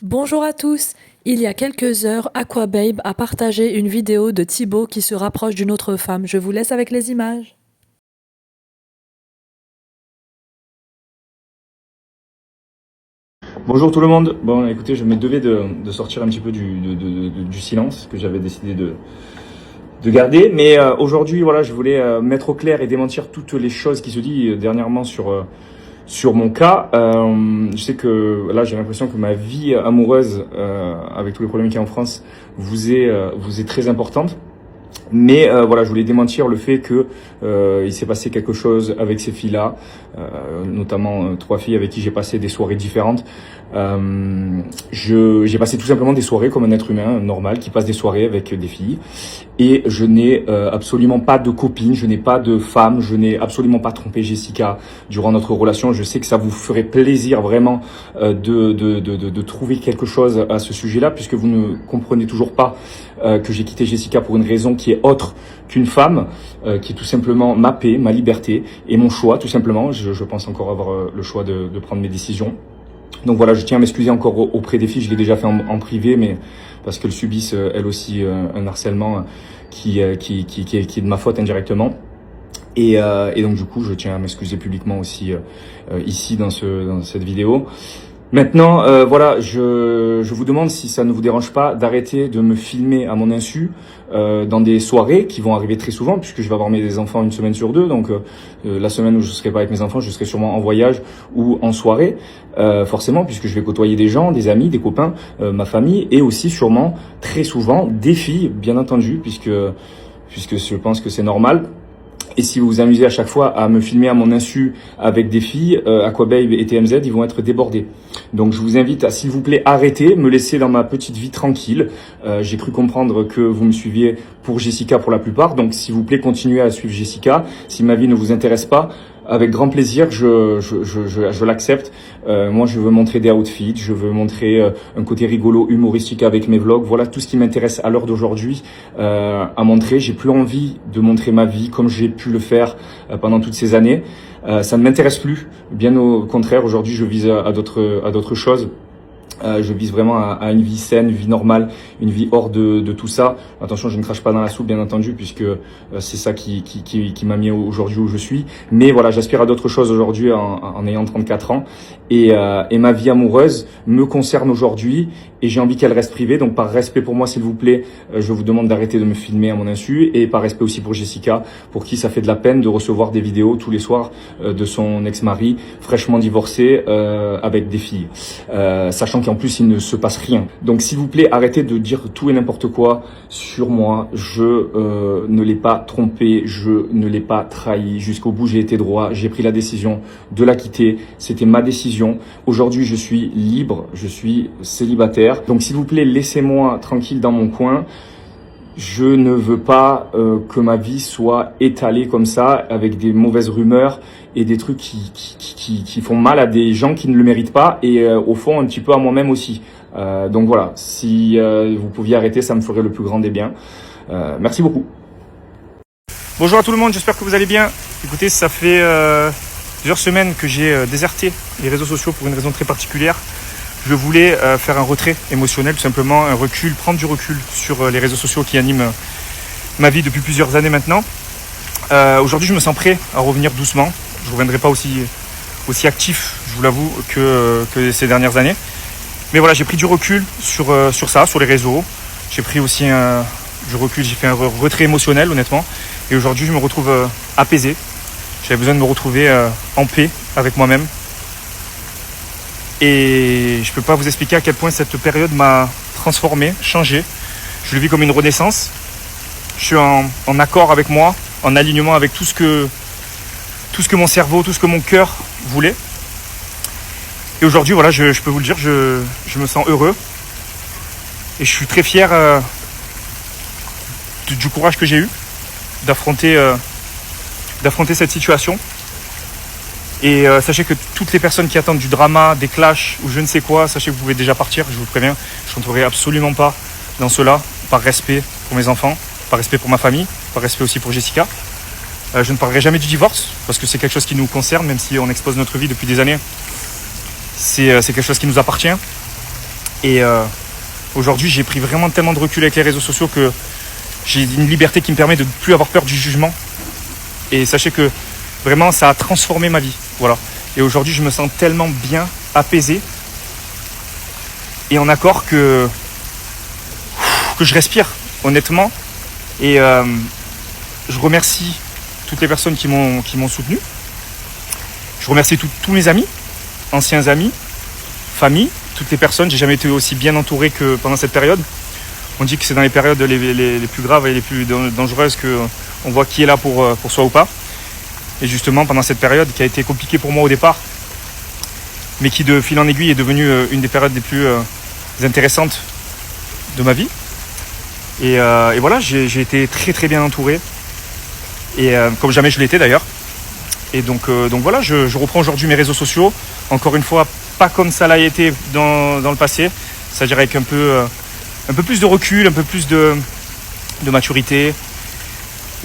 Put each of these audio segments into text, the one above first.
Bonjour à tous. Il y a quelques heures, Aquababe a partagé une vidéo de Thibaut qui se rapproche d'une autre femme. Je vous laisse avec les images. Bonjour tout le monde. Bon, écoutez, je me devais de sortir un petit peu du silence que j'avais décidé de garder. Mais aujourd'hui, voilà, je voulais mettre au clair et démentir toutes les choses qui se disent dernièrement sur mon cas. Je sais que là, j'ai l'impression que ma vie amoureuse, avec tous les problèmes qu'il y a en France, vous est très importante. Mais voilà, je voulais démentir le fait que il s'est passé quelque chose avec ces filles-là, notamment trois filles avec qui j'ai passé des soirées différentes. J'ai passé tout simplement des soirées comme un être humain normal qui passe des soirées avec des filles. Et je n'ai absolument pas de copine, je n'ai pas de femme, je n'ai absolument pas trompé Jessica durant notre relation. Je sais que ça vous ferait plaisir vraiment de trouver quelque chose à ce sujet-là, puisque vous ne comprenez toujours pas que j'ai quitté Jessica pour une raison qui est autre qu'une femme, qui est tout simplement ma paix, ma liberté et mon choix, tout simplement. Je pense encore avoir le choix de prendre mes décisions. Donc voilà, je tiens à m'excuser encore auprès des filles, je l'ai déjà fait en privé, mais parce qu'elles subissent elles aussi un harcèlement qui est de ma faute indirectement. Et donc du coup, je tiens à m'excuser publiquement aussi ici dans cette vidéo. Maintenant, voilà, je vous demande si ça ne vous dérange pas d'arrêter de me filmer à mon insu dans des soirées qui vont arriver très souvent, puisque je vais avoir mes enfants une semaine sur deux. Donc la semaine où je serai pas avec mes enfants, je serai sûrement en voyage ou en soirée, forcément, puisque je vais côtoyer des gens, des amis, des copains, ma famille, et aussi sûrement très souvent des filles, bien entendu, puisque je pense que c'est normal. Et si vous vous amusez à chaque fois à me filmer à mon insu avec des filles, Aquababe et TMZ, ils vont être débordés. Donc je vous invite à, s'il vous plaît, arrêter, me laisser dans ma petite vie tranquille. J'ai cru comprendre que vous me suiviez pour Jessica pour la plupart. Donc s'il vous plaît, continuez à suivre Jessica. Si ma vie ne vous intéresse pas, avec grand plaisir, je l'accepte. Moi, je veux montrer des outfits, je veux montrer un côté rigolo, humoristique avec mes vlogs. Voilà tout ce qui m'intéresse à l'heure d'aujourd'hui à montrer. J'ai plus envie de montrer ma vie comme j'ai pu le faire pendant toutes ces années. Ça ne m'intéresse plus. Bien au contraire, aujourd'hui, je vise à d'autres choses. Je vise vraiment à une vie saine, une vie normale, une vie hors de tout ça. Attention, je ne crache pas dans la soupe, bien entendu, puisque c'est ça qui m'a mis aujourd'hui où je suis. Mais voilà, j'aspire à d'autres choses aujourd'hui en ayant 34 ans. Et ma vie amoureuse me concerne aujourd'hui et j'ai envie qu'elle reste privée. Donc par respect pour moi, s'il vous plaît, je vous demande d'arrêter de me filmer à mon insu. Et par respect aussi pour Jessica, pour qui ça fait de la peine de recevoir des vidéos tous les soirs de son ex-mari, fraîchement divorcé, avec des filles. Sachant qu'en plus, il ne se passe rien. Donc, s'il vous plaît, arrêtez de dire tout et n'importe quoi sur moi. Je ne l'ai pas trompé, je ne l'ai pas trahi. Jusqu'au bout, j'ai été droit. J'ai pris la décision de la quitter. C'était ma décision. Aujourd'hui, je suis libre, je suis célibataire. Donc, s'il vous plaît, laissez-moi tranquille dans mon coin. Je ne veux pas que ma vie soit étalée comme ça, avec des mauvaises rumeurs et des trucs qui font mal à des gens qui ne le méritent pas et au fond un petit peu à moi-même aussi. Donc voilà, si vous pouviez arrêter, ça me ferait le plus grand des biens. Merci beaucoup. Bonjour à tout le monde, j'espère que vous allez bien. Écoutez, ça fait plusieurs semaines que j'ai déserté les réseaux sociaux pour une raison très particulière. Je voulais faire un retrait émotionnel, tout simplement un recul, prendre du recul sur les réseaux sociaux qui animent ma vie depuis plusieurs années maintenant. Aujourd'hui, je me sens prêt à revenir doucement. Je ne reviendrai pas aussi actif, je vous l'avoue, que ces dernières années. Mais voilà, j'ai pris du recul sur ça, sur les réseaux. J'ai pris aussi du recul, j'ai fait un retrait émotionnel, honnêtement. Et aujourd'hui, je me retrouve apaisé. J'avais besoin de me retrouver en paix avec moi-même. Et je ne peux pas vous expliquer à quel point cette période m'a transformé, changé. Je le vis comme une renaissance. Je suis en accord avec moi, en alignement avec tout ce que mon cerveau, tout ce que mon cœur voulait. Et aujourd'hui, voilà, je peux vous le dire, je me sens heureux. Et je suis très fier du courage que j'ai eu d'affronter cette situation. Et sachez que toutes les personnes qui attendent du drama, des clashs ou je ne sais quoi, sachez que vous pouvez déjà partir, je vous préviens. Je n'entrerai absolument pas dans cela, par respect pour mes enfants, par respect pour ma famille, par respect aussi pour Jessica. Je ne parlerai jamais du divorce, parce que c'est quelque chose qui nous concerne, même si on expose notre vie depuis des années. C'est quelque chose qui nous appartient. Et aujourd'hui, j'ai pris vraiment tellement de recul avec les réseaux sociaux que j'ai une liberté qui me permet de ne plus avoir peur du jugement. Et sachez que vraiment, ça a transformé ma vie. Voilà. Et aujourd'hui, je me sens tellement bien, apaisé et en accord que je respire, honnêtement. Et je remercie toutes les personnes qui m'ont soutenu. Je remercie tous mes amis, anciens amis, famille, toutes les personnes. J'ai jamais été aussi bien entouré que pendant cette période. On dit que c'est dans les périodes les plus graves et les plus dangereuses qu'on voit qui est là pour soi ou pas. Et justement, pendant cette période qui a été compliquée pour moi au départ, mais qui de fil en aiguille est devenue une des périodes les plus intéressantes de ma vie. Et voilà, j'ai été très très bien entouré. Et comme jamais je l'étais d'ailleurs. Et donc voilà, je reprends aujourd'hui mes réseaux sociaux. Encore une fois, pas comme ça l'a été dans le passé. C'est-à-dire avec un peu plus de recul, un peu plus de maturité.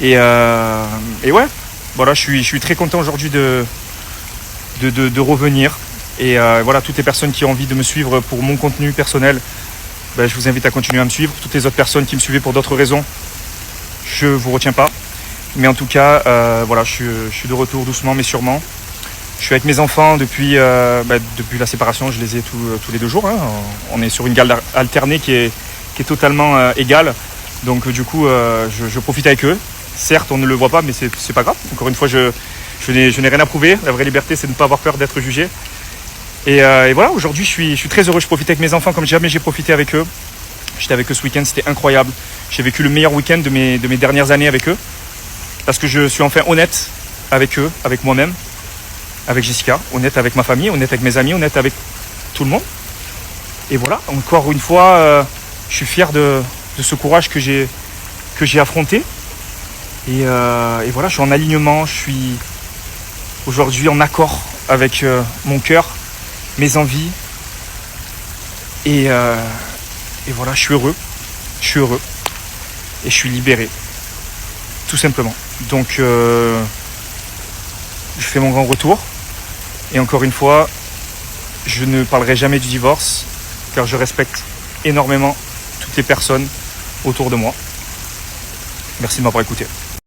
Et ouais, voilà, je suis très content aujourd'hui de revenir. Et voilà, toutes les personnes qui ont envie de me suivre pour mon contenu personnel, je vous invite à continuer à me suivre. Toutes les autres personnes qui me suivaient pour d'autres raisons, je ne vous retiens pas. Mais en tout cas, voilà, je suis de retour doucement mais sûrement. Je suis avec mes enfants depuis la séparation, je les ai tous les 2 jours. Hein. On est sur une garde alternée qui est totalement égale. Donc du coup, je profite avec eux. Certes, on ne le voit pas, mais c'est pas grave. Encore une fois, je n'ai rien à prouver. La vraie liberté, c'est de ne pas avoir peur d'être jugé. Et voilà, aujourd'hui, je suis très heureux. Je profite avec mes enfants comme jamais j'ai profité avec eux. J'étais avec eux ce week-end, c'était incroyable. J'ai vécu le meilleur week-end de mes dernières années avec eux. Parce que je suis enfin honnête avec eux, avec moi-même, avec Jessica, honnête avec ma famille, honnête avec mes amis, honnête avec tout le monde. Et voilà, encore une fois, je suis fier de ce courage que j'ai affronté. Et voilà, je suis en alignement, je suis aujourd'hui en accord avec mon cœur, mes envies. Et voilà, je suis heureux. Et je suis libéré. Tout simplement. Donc, je fais mon grand retour. Et encore une fois, je ne parlerai jamais du divorce, car je respecte énormément toutes les personnes autour de moi. Merci de m'avoir écouté.